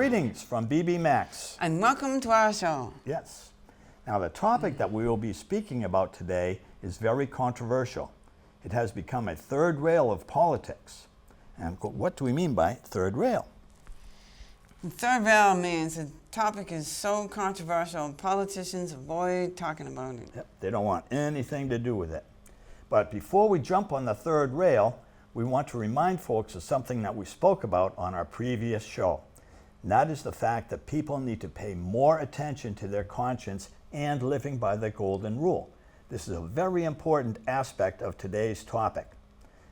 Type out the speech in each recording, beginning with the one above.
Greetings from BB Max. And welcome to our show. Yes. Now the topic that we will be speaking about today is very controversial. It has become a third rail of politics. And what do we mean by third rail? The third rail means the topic is so controversial, politicians avoid talking about it. Yep, they don't want anything to do with it. But before we jump on the third rail, we want to remind folks of something that we spoke about on our previous show. And that is the fact that people need to pay more attention to their conscience and living by the golden rule. This is a very important aspect of today's topic.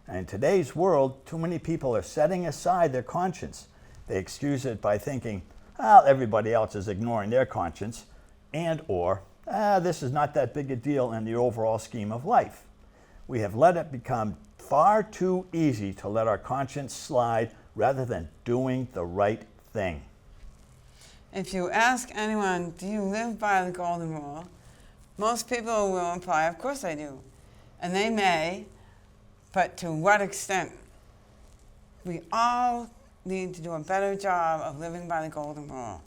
And in today's world, too many people are setting aside their conscience. They excuse it by thinking, well, everybody else is ignoring their conscience, and or, this is not that big a deal in the overall scheme of life. We have let it become far too easy to let our conscience slide rather than doing the right thing. If you ask anyone, do you live by the golden rule? Most people will reply, of course I do. And they may, but to what extent? We all need to do a better job of living by the golden rule.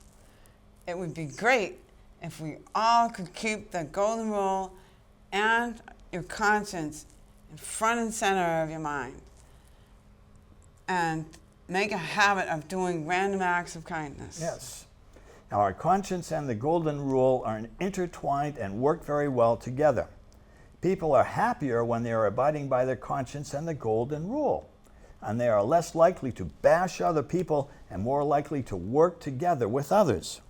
It would be great if we all could keep the golden rule and your conscience in front and center of your mind and make a habit of doing random acts of kindness. Yes. Now, our conscience and the golden rule are intertwined and work very well together. People are happier when they are abiding by their conscience and the golden rule, and they are less likely to bash other people and more likely to work together with others.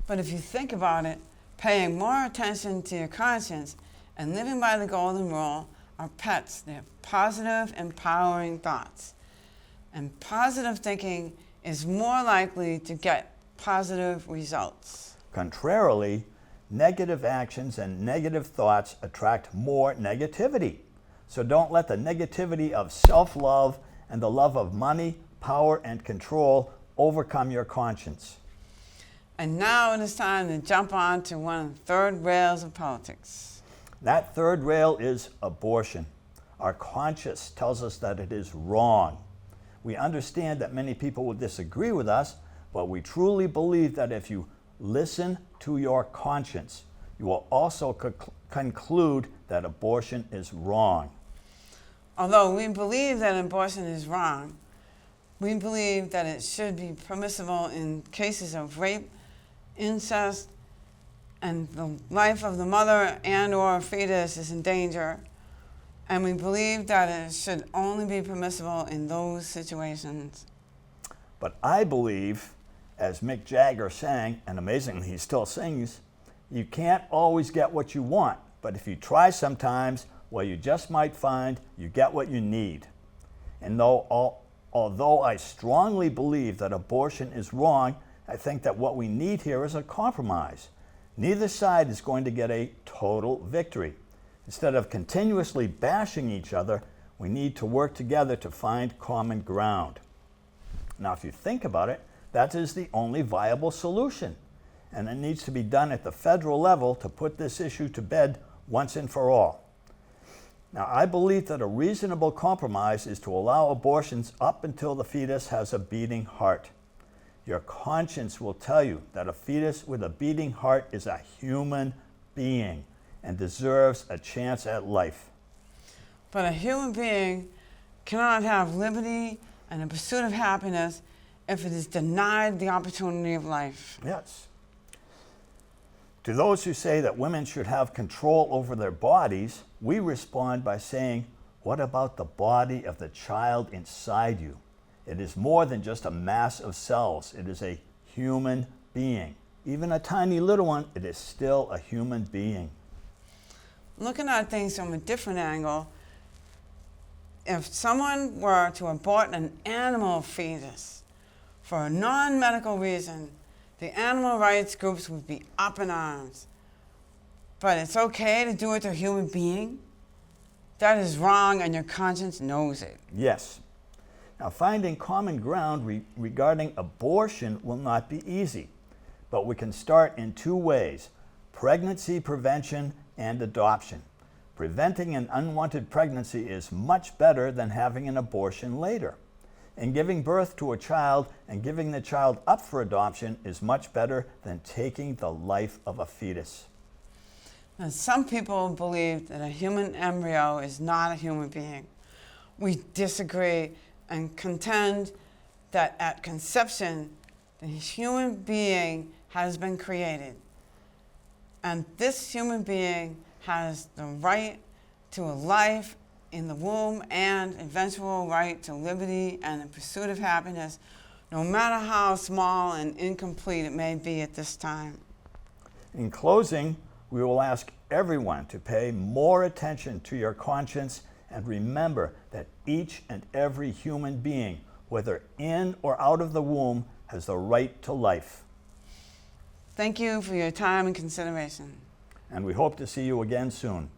But if you think about it, paying more attention to your conscience and living by the golden rule are pets. They're positive, empowering thoughts. And positive thinking is more likely to get positive results. Contrarily, negative actions and negative thoughts attract more negativity. So don't let the negativity of self-love and the love of money, power, and control overcome your conscience. And now it is time to jump on to one of the third rails of politics. That third rail is abortion. Our conscience tells us that it is wrong. We understand that many people will disagree with us, but we truly believe that if you listen to your conscience, you will also conclude that abortion is wrong. Although we believe that abortion is wrong, we believe that it should be permissible in cases of rape, incest, and the life of the mother and or fetus is in danger. And we believe that it should only be permissible in those situations. But I believe, as Mick Jagger sang, and amazingly he still sings, you can't always get what you want, but if you try sometimes, well, you just might find you get what you need. And although I strongly believe that abortion is wrong, I think that what we need here is a compromise. Neither side is going to get a total victory. Instead of continuously bashing each other, we need to work together to find common ground. Now, if you think about it, that is the only viable solution. And it needs to be done at the federal level to put this issue to bed once and for all. Now, I believe that a reasonable compromise is to allow abortions up until the fetus has a beating heart. Your conscience will tell you that a fetus with a beating heart is a human being and deserves a chance at life. But a human being cannot have liberty and the pursuit of happiness if it is denied the opportunity of life. Yes. To those who say that women should have control over their bodies, we respond by saying, what about the body of the child inside you? It is more than just a mass of cells. It is a human being. Even a tiny little one, it is still a human being. Looking at things from a different angle, if someone were to abort an animal fetus for a non-medical reason, the animal rights groups would be up in arms. But it's okay to do it to a human being? That is wrong, and your conscience knows it. Yes. Now, finding common ground regarding abortion will not be easy, but we can start in two ways: pregnancy prevention and adoption. Preventing an unwanted pregnancy is much better than having an abortion later. And giving birth to a child and giving the child up for adoption is much better than taking the life of a fetus. Now, some people believe that a human embryo is not a human being. We disagree and contend that at conception, the human being has been created. And this human being has the right to a life in the womb and eventual right to liberty and the pursuit of happiness, no matter how small and incomplete it may be at this time. In closing, we will ask everyone to pay more attention to your conscience and remember that each and every human being, whether in or out of the womb, has the right to life. Thank you for your time and consideration. And we hope to see you again soon.